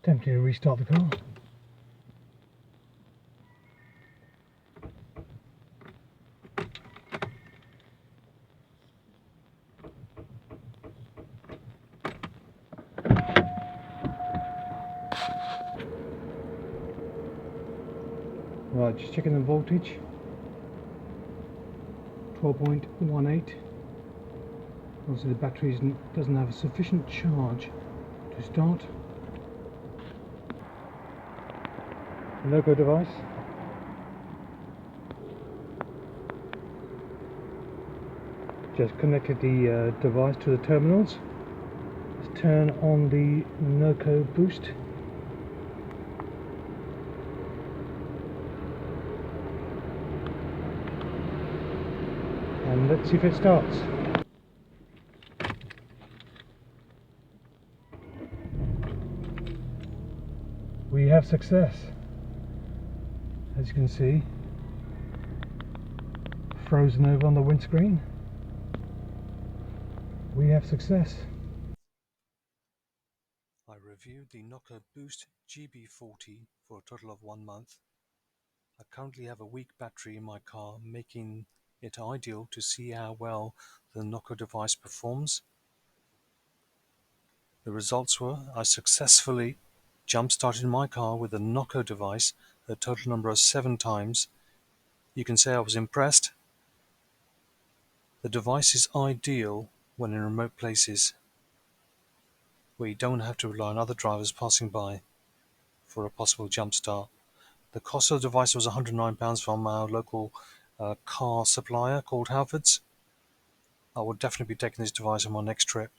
Tempting to restart the car. Right, just checking the voltage. 12.18. Obviously the battery doesn't have a sufficient charge to start. The NOCO device. Just connected the device to the terminals. Let's turn on the NOCO boost. And let's see if it starts. We have success. As you can see, frozen over on the windscreen. We have success. I reviewed the NOCO Boost GB40 for a total of 1 month. I currently have a weak battery in my car, making it ideal to see how well the NOCO device performs. The results were I successfully jump-started my car with the NOCO device a total number of 7 times. You can say I was impressed. The device is ideal when in remote places where you don't have to rely on other drivers passing by for a possible jump start. The cost of the device was £109 from our local car supplier called Halfords. I will definitely be taking this device on my next trip.